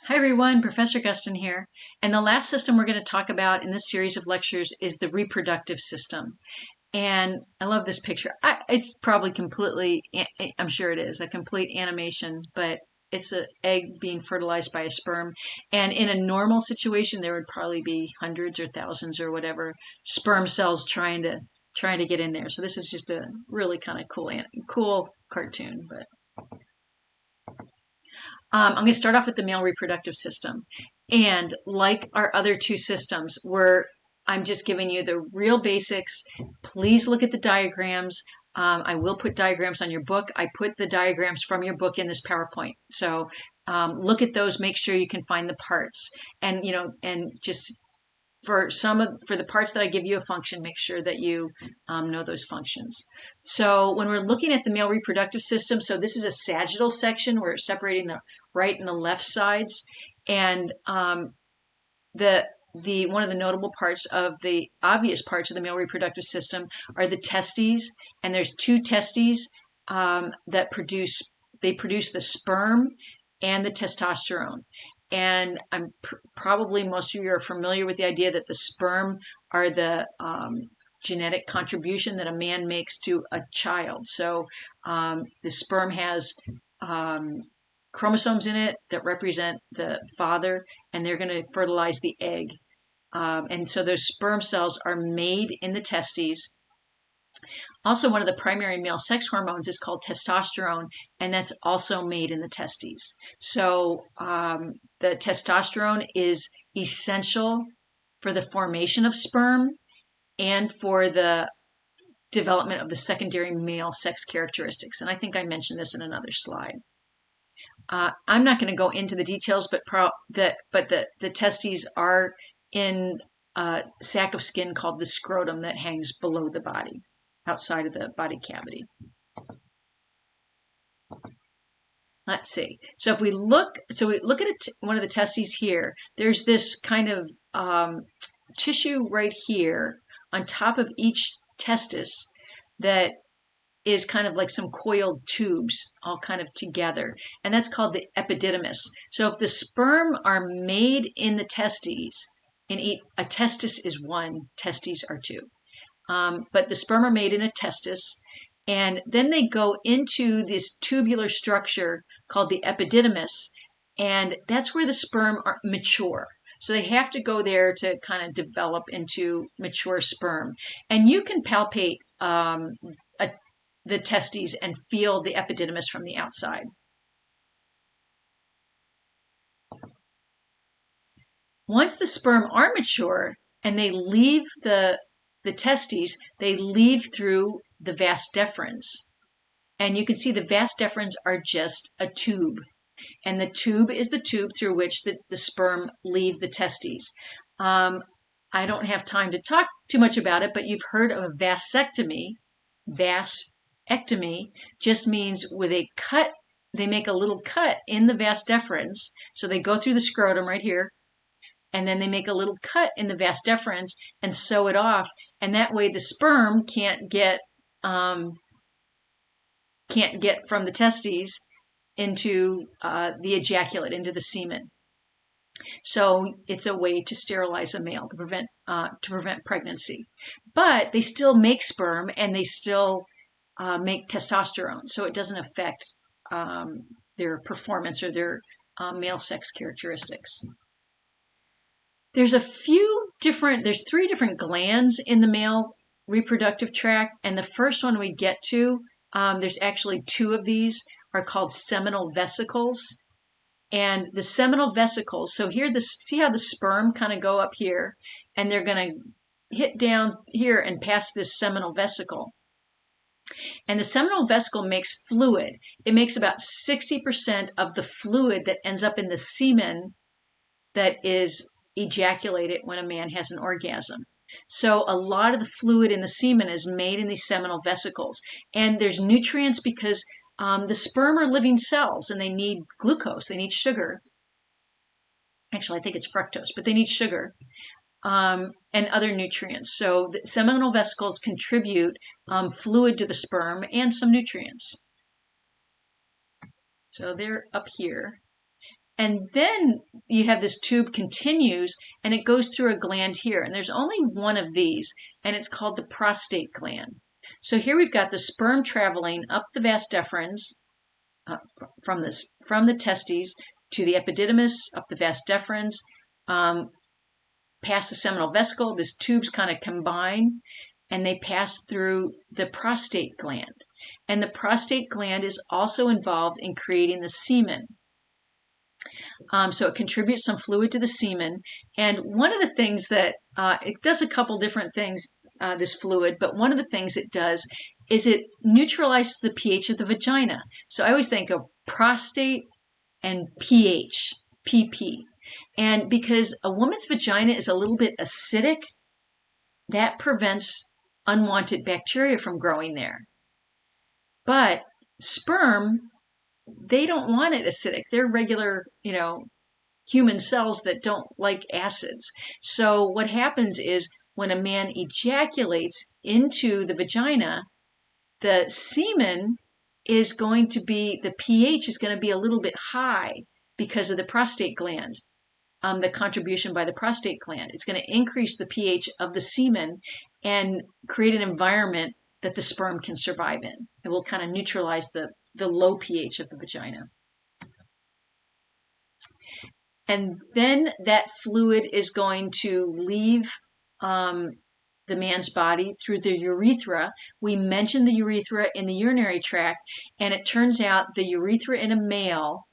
Hi everyone, Professor Gustin here. And the last system we're going to talk about in this series of lectures is the reproductive system. And I love this picture. It's probably completely, I'm sure it is, a complete animation, but it's an egg being fertilized by a sperm. And in a normal situation, there would probably be hundreds or thousands or whatever sperm cells trying to get in there. So this is just a really kind of cool cartoon, but I'm going to start off with the male reproductive system. And like our other two systems, where I'm just giving you the real basics. Please look at the diagrams. I will put diagrams on your book. I put the diagrams from your book in this PowerPoint. So look at those, make sure you can find the parts. And, and just for for the parts that I give you a function, make sure that you know those functions. So when we're looking at the male reproductive system, so this is a sagittal section. We're separating the right and the left sides, and the one of the notable parts of the obvious parts of the male reproductive system are the testes, and there's two testes that produce the sperm and the testosterone. And I'm probably most of you are familiar with the idea that the sperm are the genetic contribution that a man makes to a child. So the sperm has chromosomes in it that represent the father, and they're going to fertilize the egg. And so those sperm cells are made in the testes. Also, one of the primary male sex hormones is called testosterone, and that's also made in the testes. So the testosterone is essential for the formation of sperm and for the development of the secondary male sex characteristics. And I think I mentioned this in another slide. I'm not going to go into the details, but the testes are in a sac of skin called the scrotum that hangs below the body, outside of the body cavity. Let's see. So if we look, at one of the testes here. There's this kind of tissue right here on top of each testis that is kind of like some coiled tubes all kind of together, and that's called the epididymis. So if the sperm are made in the testes, a testis is one, testes are two. But the sperm are made in a testis, and then they go into this tubular structure called the epididymis, and that's where the sperm are mature. So they have to go there to kind of develop into mature sperm. And you can palpate the testes and feel the epididymis from the outside. Once the sperm are mature and they leave the testes, they leave through the vas deferens. And you can see the vas deferens are just a tube. And the tube is the tube through which the sperm leave the testes. I don't have time to talk too much about it, but you've heard of a vasectomy. Vasectomy just means with a cut, they make a little cut in the vas deferens. So they go through the scrotum right here, and then they make a little cut in the vas deferens and sew it off, and that way the sperm can't get from the testes into the ejaculate, into the semen. So it's a way to sterilize a male to prevent pregnancy. But they still make sperm, and they still make testosterone, so it doesn't affect their performance or their male sex characteristics. There's three different glands in the male reproductive tract, and the first one we get to, there's actually two of these, are called seminal vesicles. And the seminal vesicles, so here, see how the sperm kind of go up here, and they're going to hit down here and pass this seminal vesicle. And the seminal vesicle makes fluid. It makes about 60% of the fluid that ends up in the semen that is ejaculated when a man has an orgasm. So a lot of the fluid in the semen is made in these seminal vesicles. And there's nutrients because the sperm are living cells, and they need glucose, they need sugar. Actually, I think it's fructose, but they need sugar and other nutrients. So the seminal vesicles contribute fluid to the sperm and some nutrients. So they're up here. And then you have this tube continues and it goes through a gland here. And there's only one of these, and it's called the prostate gland. So here we've got the sperm traveling up the vas deferens from the testes to the epididymis, up the vas deferens, past the seminal vesicle. These tubes kind of combine and they pass through the prostate gland. And the prostate gland is also involved in creating the semen. So it contributes some fluid to the semen. And one of the things that it does a couple different things, this fluid, but one of the things it does is it neutralizes the pH of the vagina. So I always think of prostate and pH, PP. And because a woman's vagina is a little bit acidic, that prevents unwanted bacteria from growing there. But sperm, they don't want it acidic. They're regular, human cells that don't like acids. So what happens is when a man ejaculates into the vagina, the semen is going to be, the pH is going to be a little bit high because of the prostate gland, the contribution by the prostate gland. It's going to increase the pH of the semen and create an environment that the sperm can survive in. It will kind of neutralize the low pH of the vagina. And then that fluid is going to leave the man's body through the urethra. We mentioned the urethra in the urinary tract, and it turns out the urethra in a male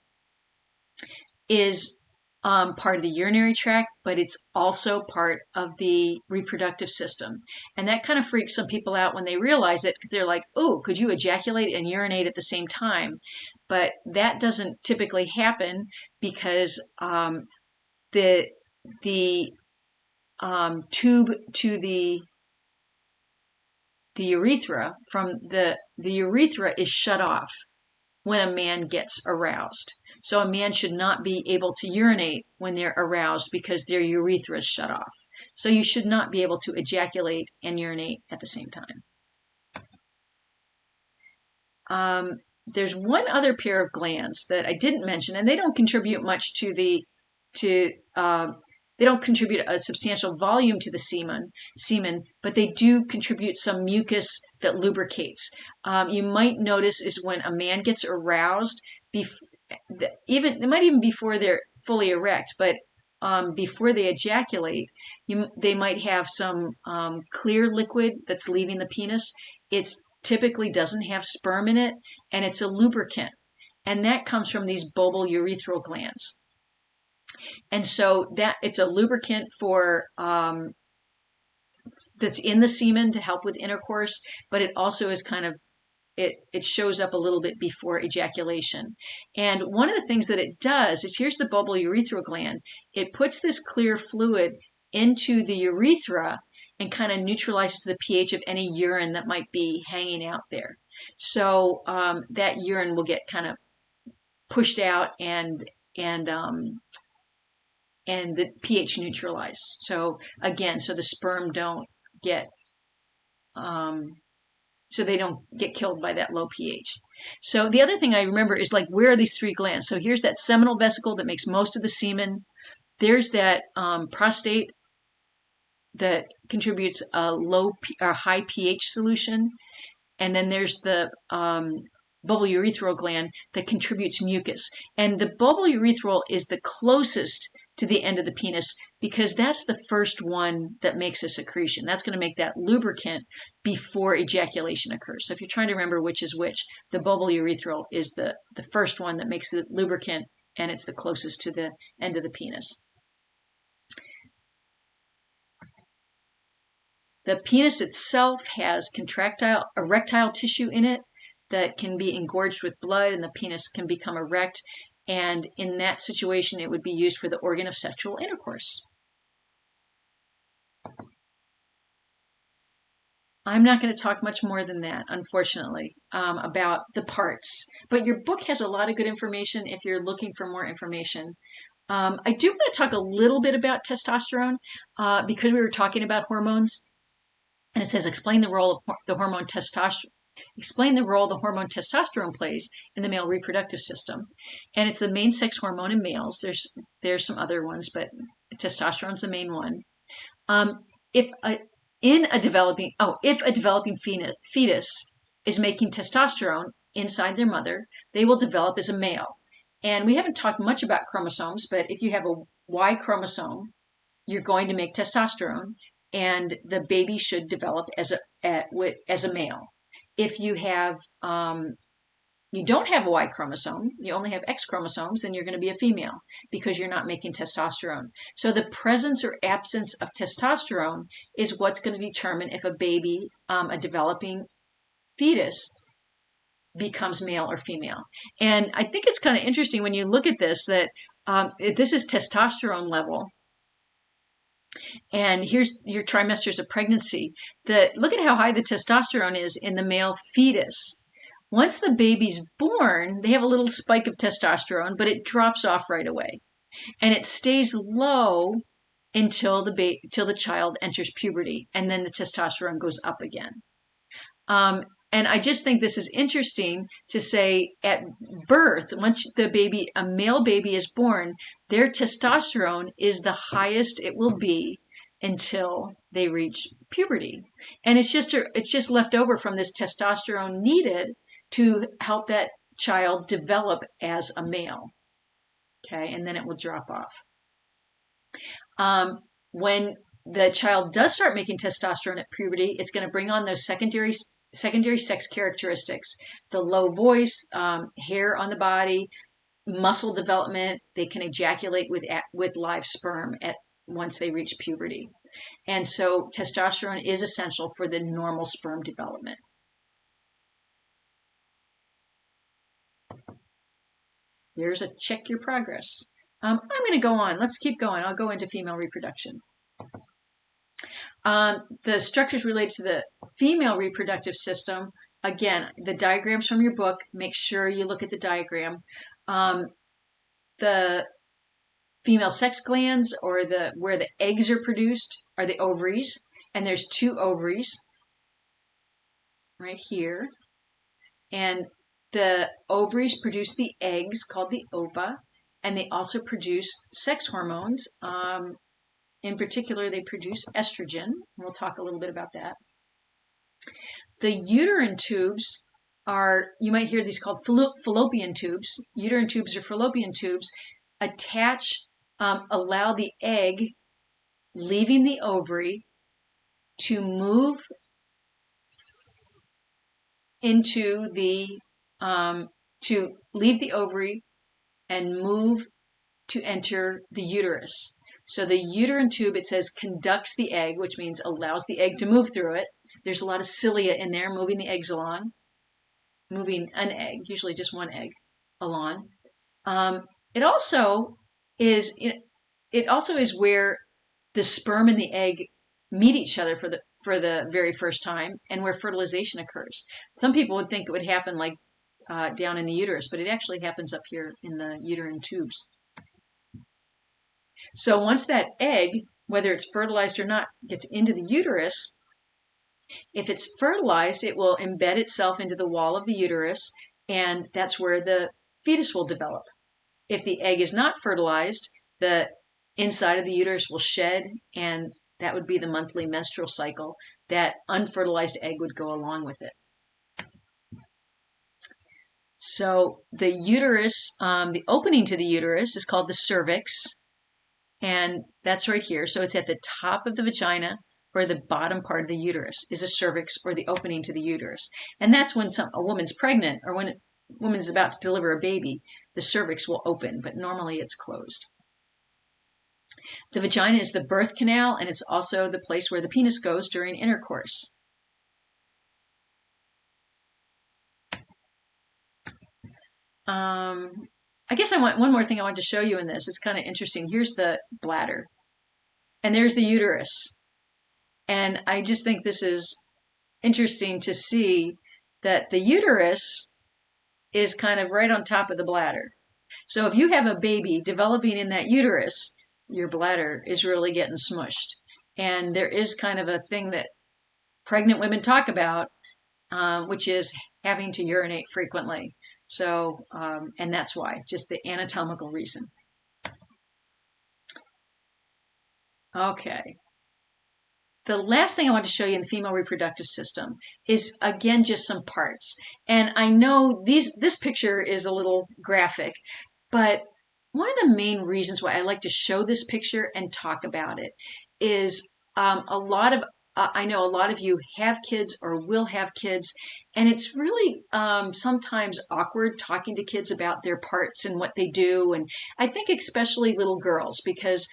is part of the urinary tract, but it's also part of the reproductive system. And that kind of freaks some people out when they realize it. They're like, oh, could you ejaculate and urinate at the same time? But that doesn't typically happen because the tube to the urethra from the urethra is shut off when a man gets aroused. So a man should not be able to urinate when they're aroused because their urethra is shut off. So you should not be able to ejaculate and urinate at the same time. There's one other pair of glands that I didn't mention, and they don't contribute much they don't contribute a substantial volume to the semen, but they do contribute some mucus that lubricates. You might notice is when a man gets aroused, it might even before they're fully erect, but before they ejaculate, they might have some clear liquid that's leaving the penis. It typically doesn't have sperm in it, and it's a lubricant, and that comes from these bulbourethral glands. And so that it's a lubricant for that's in the semen to help with intercourse, but it also is kind of it shows up a little bit before ejaculation. And one of the things that it does is, here's the bulbourethral gland. It puts this clear fluid into the urethra and kind of neutralizes the pH of any urine that might be hanging out there. So that urine will get kind of pushed out and the pH neutralized. So again, so the sperm don't get, so they don't get killed by that low pH. So the other thing I remember is, like, where are these three glands? So here's that seminal vesicle that makes most of the semen. There's that prostate that contributes a high pH solution. And then there's the bulbourethral gland that contributes mucus. And the bulbourethral is the closest to the end of the penis because that's the first one that makes a secretion. That's going to make that lubricant before ejaculation occurs. So if you're trying to remember which is which, the bulbourethral is the first one that makes the lubricant, and it's the closest to the end of the penis. The penis itself has erectile tissue in it that can be engorged with blood, and the penis can become erect. And in that situation, it would be used for the organ of sexual intercourse. I'm not going to talk much more than that, unfortunately, about the parts. But your book has a lot of good information if you're looking for more information. I do want to talk a little bit about testosterone because we were talking about hormones. And it says, explain the role of the hormone testosterone Explain the role the hormone testosterone plays in the male reproductive system. And it's the main sex hormone in males. There's some other ones, but testosterone's the main one. If a developing fetus is making testosterone inside their mother, they will develop as a male. And we haven't talked much about chromosomes, but if you have a Y chromosome, you're going to make testosterone, and the baby should develop as a male. If you don't have a Y chromosome, you only have X chromosomes, then you're going to be a female because you're not making testosterone. So the presence or absence of testosterone is what's going to determine if a baby, a developing fetus, becomes male or female. And I think it's kind of interesting when you look at this that this is testosterone level. And here's your trimesters of pregnancy. Look at how high the testosterone is in the male fetus. Once the baby's born, they have a little spike of testosterone, but it drops off right away. And it stays low until the child enters puberty, and then the testosterone goes up again. And I just think this is interesting to say at birth, once a male baby is born, their testosterone is the highest it will be until they reach puberty. And it's just left over from this testosterone needed to help that child develop as a male. Okay, and then it will drop off. When the child does start making testosterone at puberty, it's going to bring on those secondary sex characteristics, the low voice, hair on the body, muscle development. They can ejaculate with live sperm once they reach puberty. And so testosterone is essential for the normal sperm development. Here's a check your progress. I'm going to go on. Let's keep going. I'll go into female reproduction. The structures related to the female reproductive system, again, the diagrams from your book, make sure you look at the diagram. The female sex glands, or where the eggs are produced, are the ovaries, and there's 2 ovaries right here. And the ovaries produce the eggs called the ova, and they also produce sex hormones. In particular, they produce estrogen. We'll talk a little bit about that. The uterine tubes you might hear these called fallopian tubes. Uterine tubes or fallopian tubes allow the egg leaving the ovary to move to leave the ovary and move to enter the uterus. So the uterine tube, it says, conducts the egg, which means allows the egg to move through it. There's a lot of cilia in there moving the eggs along, moving an egg, usually just one egg, along. It also is where the sperm and the egg meet each other for the very first time, and where fertilization occurs. Some people would think it would happen like down in the uterus, but it actually happens up here in the uterine tubes. So once that egg, whether it's fertilized or not, gets into the uterus, if it's fertilized, it will embed itself into the wall of the uterus, and that's where the fetus will develop. If the egg is not fertilized, the inside of the uterus will shed, and that would be the monthly menstrual cycle. That unfertilized egg would go along with it. So the uterus, the opening to the uterus is called the cervix, and that's right here. So it's at the top of the vagina, or the bottom part of the uterus is a cervix, or the opening to the uterus. And that's when a woman's pregnant, or when a woman's about to deliver a baby, the cervix will open, but normally it's closed. The vagina is the birth canal, and it's also the place where the penis goes during intercourse. I guess one more thing I wanted to show you in this. It's kind of interesting. Here's the bladder, and there's the uterus. And I just think this is interesting to see that the uterus is kind of right on top of the bladder. So if you have a baby developing in that uterus, your bladder is really getting smushed. And there is kind of a thing that pregnant women talk about. which is having to urinate frequently. So, and that's why, just the anatomical reason. Okay. The last thing I want to show you in the female reproductive system is again just some parts. And I know this picture is a little graphic, but one of the main reasons why I like to show this picture and talk about it is I know a lot of you have kids or will have kids, and it's really sometimes awkward talking to kids about their parts and what they do. And I think especially little girls, because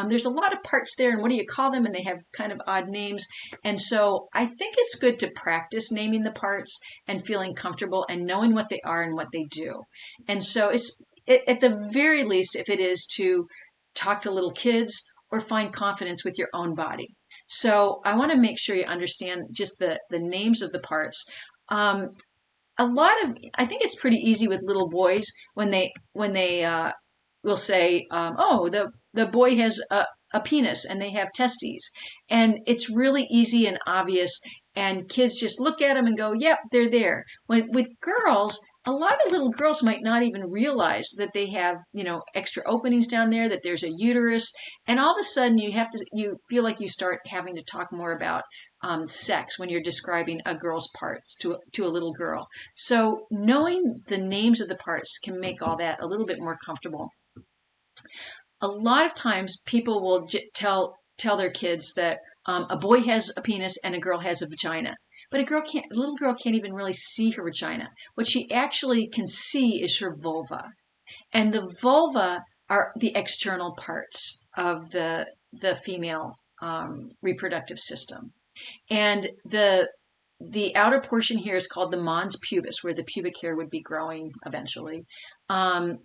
there's a lot of parts there, and what do you call them? And they have kind of odd names. And so I think it's good to practice naming the parts and feeling comfortable and knowing what they are and what they do. And so at the very least, if it is to talk to little kids or find confidence with your own body. So I want to make sure you understand just the names of the parts. Um, I think it's pretty easy with little boys when they will say, "Oh, the boy has a penis and they have testes," and it's really easy and obvious, and kids just look at them and go, "Yep, they're there." With girls, a lot of little girls might not even realize that they have, extra openings down there, that there's a uterus, and all of a sudden you feel like you start having to talk more about sex when you're describing a girl's parts to a little girl. So knowing the names of the parts can make all that a little bit more comfortable. A lot of times people will tell their kids that a boy has a penis and a girl has a vagina. But a little girl can't even really see her vagina. What she actually can see is her vulva. And the vulva are the external parts of the female reproductive system. And the outer portion here is called the mons pubis, where the pubic hair would be growing eventually. Um,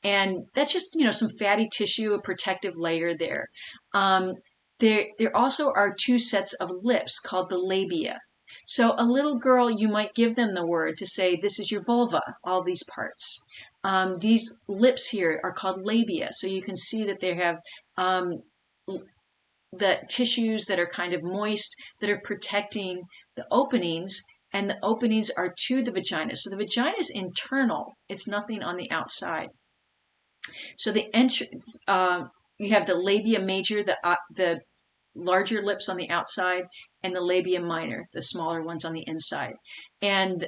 and that's just, some fatty tissue, a protective layer there. Um, there also are two sets of lips called the labia. So a little girl, you might give them the word to say, this is your vulva, all these parts. These lips here are called labia. So you can see that they have um, the tissues that are kind of moist that are protecting the openings, and the openings are to the vagina. So the vagina is internal. It's nothing on the outside. So you have the labia major, the larger lips on the outside, and the labia minor, the smaller ones on the inside. And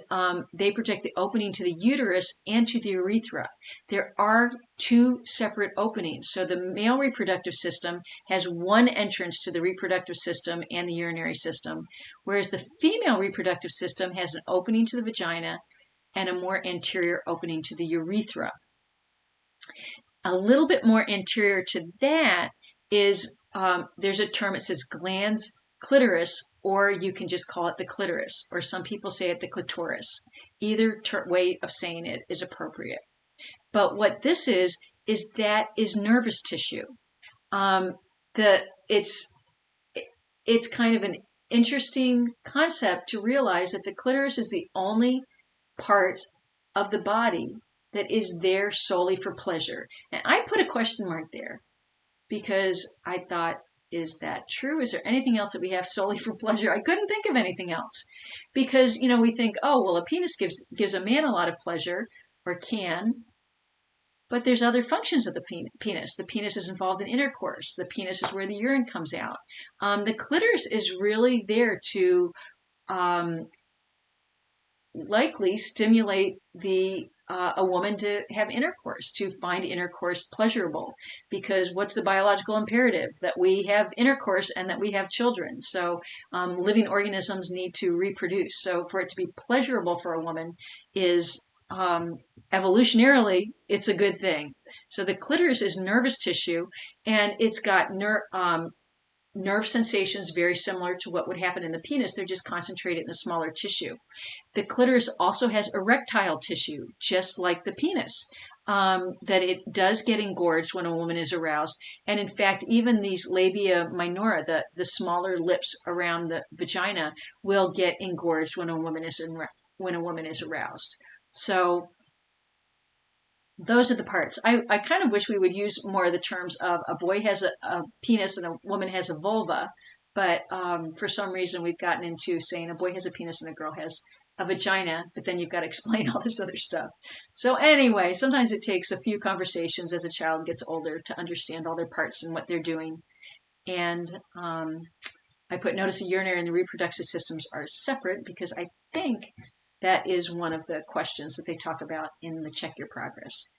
they protect the opening to the uterus and to the urethra. There are two separate openings. So the male reproductive system has one entrance to the reproductive system and the urinary system, whereas the female reproductive system has an opening to the vagina and a more anterior opening to the urethra. A little bit more anterior to that is there's a term, it says glans clitoris, or you can just call it the clitoris, or some people say it the clitoris. Either way of saying it is appropriate. But what this is that is nervous tissue. Um, it's kind of an interesting concept to realize that the clitoris is the only part of the body that is there solely for pleasure. And I put a question mark there because I thought, is that true? Is there anything else that we have solely for pleasure? I couldn't think of anything else because, we think, oh, well, a penis gives a man a lot of pleasure, or can, but there's other functions of the penis. The penis is involved in intercourse. The penis is where the urine comes out. The clitoris is really there to likely stimulate a woman to have intercourse, to find intercourse pleasurable, because what's the biological imperative? That we have intercourse and that we have children. So living organisms need to reproduce. So for it to be pleasurable for a woman is evolutionarily, it's a good thing. So the clitoris is nervous tissue, and it's got nerve sensations very similar to what would happen in the penis. They're just concentrated in a smaller tissue. The clitoris also has erectile tissue, just like the penis, that it does get engorged when a woman is aroused. And in fact, even these labia minora, the smaller lips around the vagina, will get engorged when a woman is aroused. So those are the parts. I kind of wish we would use more of the terms of a boy has a penis and a woman has a vulva, but for some reason we've gotten into saying a boy has a penis and a girl has a vagina, but then you've got to explain all this other stuff. So anyway, sometimes it takes a few conversations as a child gets older to understand all their parts and what they're doing. And I put notice the urinary and the reproductive systems are separate because I think that is one of the questions that they talk about in the Check Your Progress.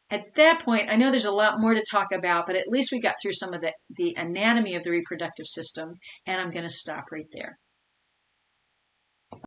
At that point, I know there's a lot more to talk about, but at least we got through some of the anatomy of the reproductive system, and I'm going to stop right there.